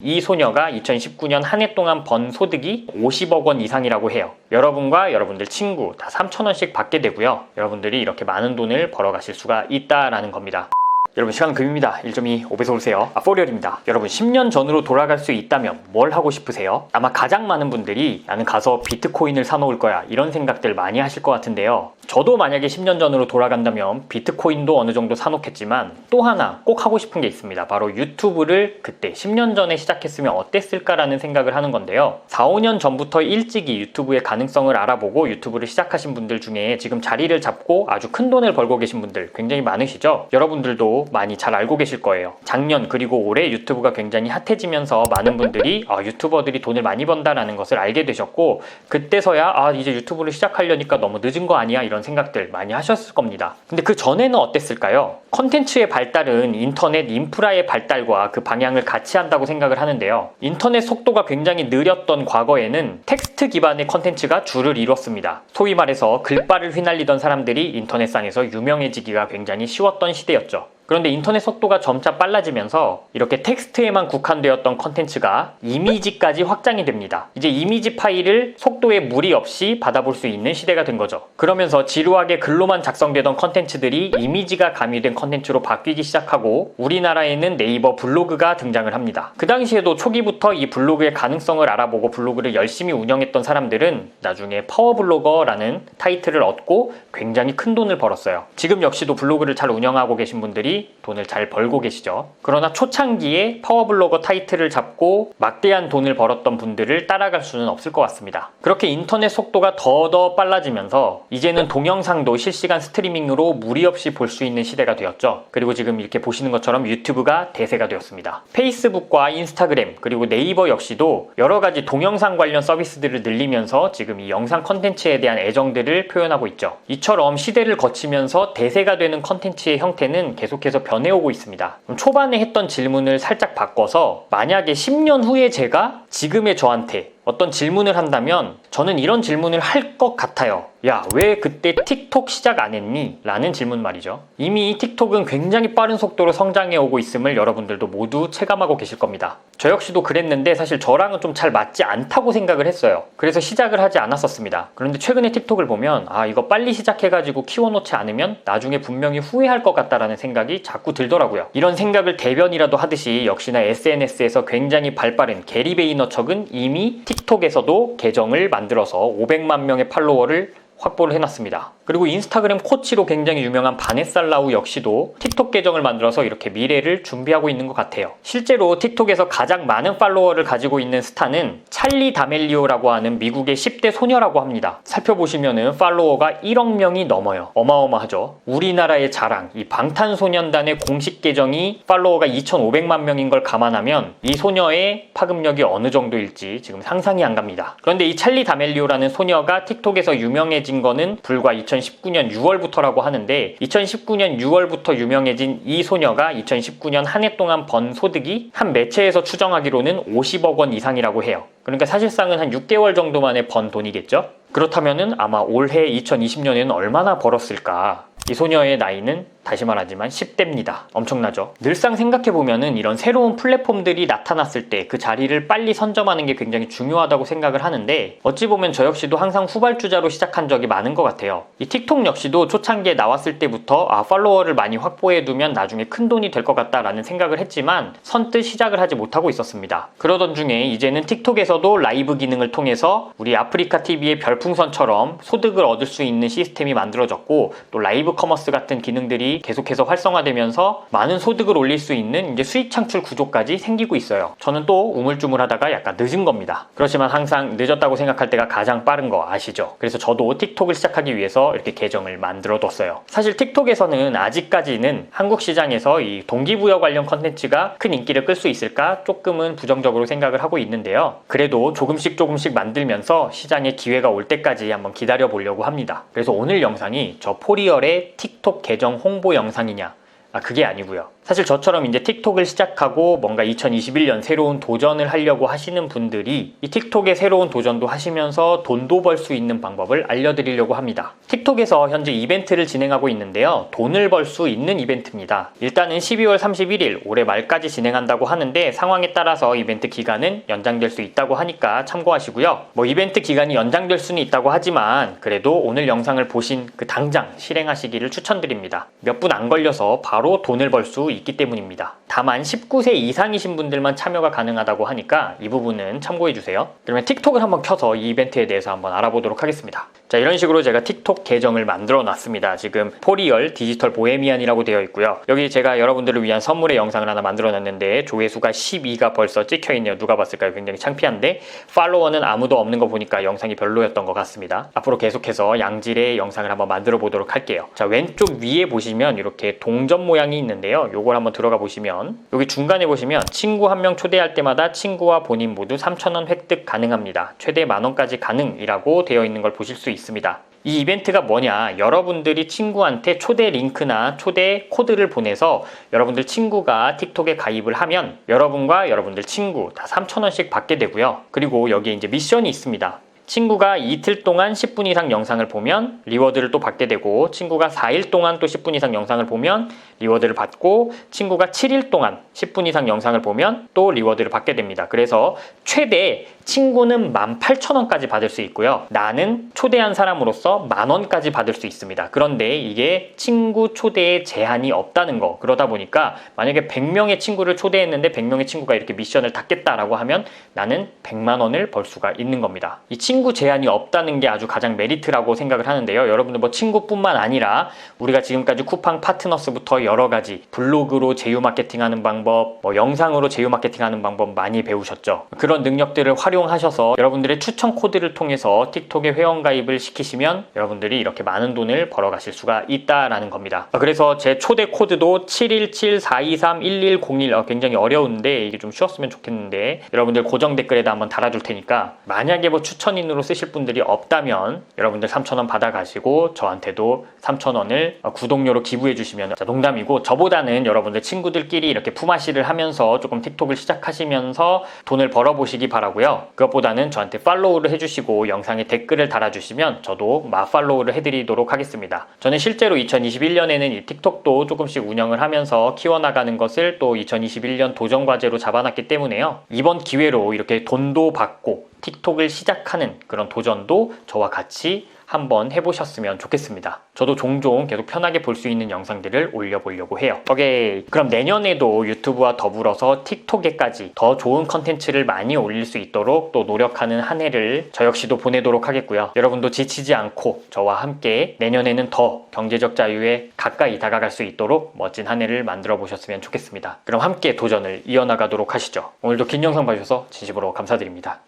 이 소녀가 2019년 한 해 동안 번 소득이 50억 원 이상이라고 해요. 여러분과 여러분들 친구 다 3,000원씩 받게 되고요. 여러분들이 이렇게 많은 돈을 벌어가실 수가 있다라는 겁니다. 여러분, 시간은 금입니다. 1.2 5배속 오세요. 포리얼입니다. 여러분, 10년 전으로 돌아갈 수 있다면 뭘 하고 싶으세요? 아마 가장 많은 분들이 나는 가서 비트코인을 사놓을 거야, 이런 생각들 많이 하실 것 같은데요. 저도 만약에 10년 전으로 돌아간다면 비트코인도 어느 정도 사놓겠지만 또 하나 꼭 하고 싶은 게 있습니다. 바로 유튜브를 그때 10년 전에 시작했으면 어땠을까라는 생각을 하는 건데요. 4, 5년 전부터 일찍이 유튜브의 가능성을 알아보고 유튜브를 시작하신 분들 중에 지금 자리를 잡고 아주 큰 돈을 벌고 계신 분들 굉장히 많으시죠? 여러분들도 많이 잘 알고 계실 거예요. 작년 그리고 올해 유튜브가 굉장히 핫해지면서 많은 분들이 유튜버들이 돈을 많이 번다라는 것을 알게 되셨고, 그때서야 이제 유튜브를 시작하려니까 너무 늦은 거 아니야, 이런 생각들 많이 하셨을 겁니다. 근데 그 전에는 어땠을까요? 컨텐츠의 발달은 인터넷 인프라의 발달과 그 방향을 같이 한다고 생각을 하는데요. 인터넷 속도가 굉장히 느렸던 과거에는 텍스트 기반의 컨텐츠가 주를 이뤘습니다. 소위 말해서 글발을 휘날리던 사람들이 인터넷상에서 유명해지기가 굉장히 쉬웠던 시대였죠. 그런데 인터넷 속도가 점차 빨라지면서 이렇게 텍스트에만 국한되었던 컨텐츠가 이미지까지 확장이 됩니다. 이제 이미지 파일을 속도에 무리 없이 받아볼 수 있는 시대가 된 거죠. 그러면서 지루하게 글로만 작성되던 컨텐츠들이 이미지가 가미된 컨텐츠로 바뀌기 시작하고 우리나라에는 네이버 블로그가 등장을 합니다. 그 당시에도 초기부터 이 블로그의 가능성을 알아보고 블로그를 열심히 운영했던 사람들은 나중에 파워블로거라는 타이틀을 얻고 굉장히 큰 돈을 벌었어요. 지금 역시도 블로그를 잘 운영하고 계신 분들이 돈을 잘 벌고 계시죠. 그러나 초창기에 파워블로거 타이틀을 잡고 막대한 돈을 벌었던 분들을 따라갈 수는 없을 것 같습니다. 그렇게 인터넷 속도가 더더 빨라지면서 이제는 동영상도 실시간 스트리밍으로 무리 없이 볼 수 있는 시대가 되었죠. 그리고 지금 이렇게 보시는 것처럼 유튜브가 대세가 되었습니다. 페이스북과 인스타그램 그리고 네이버 역시도 여러 가지 동영상 관련 서비스들을 늘리면서 지금 이 영상 컨텐츠에 대한 애정들을 표현하고 있죠. 이처럼 시대를 거치면서 대세가 되는 컨텐츠의 형태는 계속해서 변해오고 있습니다. 초반에 했던 질문을 살짝 바꿔서 만약에 10년 후에 제가 지금의 저한테 어떤 질문을 한다면 저는 이런 질문을 할 것 같아요. 야, 왜 그때 틱톡 시작 안 했니? 라는 질문 말이죠. 이미 틱톡은 굉장히 빠른 속도로 성장해 오고 있음을 여러분들도 모두 체감하고 계실 겁니다. 저 역시도 그랬는데 사실 저랑은 좀 잘 맞지 않다고 생각을 했어요. 그래서 시작을 하지 않았었습니다. 그런데 최근에 틱톡을 보면 이거 빨리 시작해가지고 키워놓지 않으면 나중에 분명히 후회할 것 같다라는 생각이 자꾸 들더라고요. 이런 생각을 대변이라도 하듯이 역시나 SNS에서 굉장히 발빠른 게리 베이너척은 이미 틱톡에서도 계정을 만들어서 500만 명의 팔로워를 확보를 해놨습니다. 그리고 인스타그램 코치로 굉장히 유명한 바네살라우 역시도 틱톡 계정을 만들어서 이렇게 미래를 준비하고 있는 것 같아요. 실제로 틱톡에서 가장 많은 팔로워를 가지고 있는 스타는 찰리 다멜리오라고 하는 미국의 10대 소녀라고 합니다. 살펴보시면은 팔로워가 1억 명이 넘어요. 어마어마하죠. 우리나라의 자랑, 이 방탄소년단의 공식 계정이 팔로워가 2,500만 명인 걸 감안하면 이 소녀의 파급력이 어느 정도일지 지금 상상이 안 갑니다. 그런데 이 찰리 다멜리오라는 소녀가 틱톡에서 유명해진 거는 불과 2019년 6월부터라고 하는데, 2019년 6월부터 유명해진 이 소녀가 2019년 한 해 동안 번 소득이 한 매체에서 추정하기로는 50억 원 이상이라고 해요. 그러니까 사실상은 한 6개월 정도 만에 번 돈이겠죠? 그렇다면은 아마 올해 2020년에는 얼마나 벌었을까? 이 소녀의 나이는 다시 말하지만 10대입니다. 엄청나죠? 늘상 생각해보면은 이런 새로운 플랫폼들이 나타났을 때 그 자리를 빨리 선점하는 게 굉장히 중요하다고 생각을 하는데, 어찌 보면 저 역시도 항상 후발주자로 시작한 적이 많은 것 같아요. 이 틱톡 역시도 초창기에 나왔을 때부터 팔로워를 많이 확보해두면 나중에 큰 돈이 될 것 같다라는 생각을 했지만 선뜻 시작을 하지 못하고 있었습니다. 그러던 중에 이제는 틱톡에서도 라이브 기능을 통해서 우리 아프리카TV의 별풍선처럼 소득을 얻을 수 있는 시스템이 만들어졌고, 또 라이브 커머스 같은 기능들이 계속해서 활성화되면서 많은 소득을 올릴 수 있는 이제 수익 창출 구조까지 생기고 있어요. 저는 또 우물쭈물하다가 약간 늦은 겁니다. 그렇지만 항상 늦었다고 생각할 때가 가장 빠른 거 아시죠? 그래서 저도 틱톡을 시작하기 위해서 이렇게 계정을 만들어 뒀어요. 사실 틱톡에서는 아직까지는 한국 시장에서 이 동기부여 관련 컨텐츠가 큰 인기를 끌 수 있을까 조금은 부정적으로 생각을 하고 있는데요. 그래도 조금씩 만들면서 시장에 기회가 올 때까지 한번 기다려 보려고 합니다. 그래서 오늘 영상이 저 포리얼의 틱톡 계정 홍보 영상이냐? 그게 아니고요. 사실 저처럼 이제 틱톡을 시작하고 뭔가 2021년 새로운 도전을 하려고 하시는 분들이 이 틱톡의 새로운 도전도 하시면서 돈도 벌 수 있는 방법을 알려드리려고 합니다. 틱톡에서 현재 이벤트를 진행하고 있는데요. 돈을 벌 수 있는 이벤트입니다. 일단은 12월 31일 올해 말까지 진행한다고 하는데 상황에 따라서 이벤트 기간은 연장될 수 있다고 하니까 참고하시고요. 뭐 이벤트 기간이 연장될 수는 있다고 하지만 그래도 오늘 영상을 보신 그 당장 실행하시기를 추천드립니다. 몇 분 안 걸려서 바로 돈을 벌 수 있기 때문입니다. 다만 19세 이상이신 분들만 참여가 가능하다고 하니까 이 부분은 참고해주세요. 그러면 틱톡을 한번 켜서 이 이벤트에 대해서 한번 알아보도록 하겠습니다. 자, 이런 식으로 제가 틱톡 계정을 만들어 놨습니다. 지금 포리얼 디지털 보헤미안이라고 되어 있고요. 여기 제가 여러분들을 위한 선물의 영상을 하나 만들어 놨는데 조회수가 12가 벌써 찍혀 있네요. 누가 봤을까요? 굉장히 창피한데 팔로워는 아무도 없는 거 보니까 영상이 별로였던 것 같습니다. 앞으로 계속해서 양질의 영상을 한번 만들어 보도록 할게요. 자, 왼쪽 위에 보시면 이렇게 동전 모양이 있는데요. 요걸 한번 들어가 보시면 여기 중간에 보시면 친구 한 명 초대할 때마다 친구와 본인 모두 3,000원 획득 가능합니다. 최대 10,000원까지 가능이라고 되어 있는 걸 보실 수 있습니다. 이 이벤트가 뭐냐, 여러분들이 친구한테 초대 링크나 초대 코드를 보내서 여러분들 친구가 틱톡에 가입을 하면 여러분과 여러분들 친구 다 3,000원씩 받게 되고요. 그리고 여기에 이제 미션이 있습니다. 친구가 이틀 동안 10분 이상 영상을 보면 리워드를 또 받게 되고, 친구가 4일 동안 또 10분 이상 영상을 보면 리워드를 받고, 친구가 7일 동안 10분 이상 영상을 보면 또 리워드를 받게 됩니다. 그래서 최대 친구는 18,000원까지 받을 수 있고요. 나는 초대한 사람으로서 10,000원까지 받을 수 있습니다. 그런데 이게 친구 초대에 제한이 없다는 거. 그러다 보니까 만약에 100명의 친구를 초대했는데 100명의 친구가 이렇게 미션을 닫겠다라고 하면 나는 100만 원을 벌 수가 있는 겁니다. 이 친구 제한이 없다는 게 아주 가장 메리트라고 생각을 하는데요. 여러분들 뭐 친구뿐만 아니라 우리가 지금까지 쿠팡 파트너스부터 여러 가지 블로그로 제휴 마케팅하는 방법, 뭐 영상으로 제휴 마케팅하는 방법 많이 배우셨죠. 그런 능력들을 활용하셔서 여러분들의 추천 코드를 통해서 틱톡에 회원 가입을 시키시면 여러분들이 이렇게 많은 돈을 벌어가실 수가 있다라는 겁니다. 그래서 제 초대 코드도 717-423-1101, 굉장히 어려운데 이게 좀 쉬웠으면 좋겠는데 여러분들 고정 댓글에다 한번 달아줄 테니까, 만약에 뭐 추천인으로 쓰실 분들이 없다면 여러분들 3,000원 받아가시고 저한테도 3,000원을 구독료로 기부해 주시면, 농담이고 저보다는 여러분들 친구들끼리 이렇게 품앗이를 하면서 조금 틱톡을 시작하시면서 돈을 벌어보시기 바라고요. 그것보다는 저한테 팔로우를 해주시고 영상에 댓글을 달아주시면 저도 마팔로우를 해드리도록 하겠습니다. 저는 실제로 2021년에는 이 틱톡도 조금씩 운영을 하면서 키워나가는 것을 또 2021년 도전과제로 잡아놨기 때문에요. 이번 기회로 이렇게 돈도 받고 틱톡을 시작하는 그런 도전도 저와 같이 한번 해보셨으면 좋겠습니다. 저도 종종 계속 편하게 볼 수 있는 영상들을 올려보려고 해요. 오케이. 그럼 내년에도 유튜브와 더불어서 틱톡에까지 더 좋은 컨텐츠를 많이 올릴 수 있도록 또 노력하는 한 해를 저 역시도 보내도록 하겠고요. 여러분도 지치지 않고 저와 함께 내년에는 더 경제적 자유에 가까이 다가갈 수 있도록 멋진 한 해를 만들어 보셨으면 좋겠습니다. 그럼 함께 도전을 이어나가도록 하시죠. 오늘도 긴 영상 봐주셔서 진심으로 감사드립니다.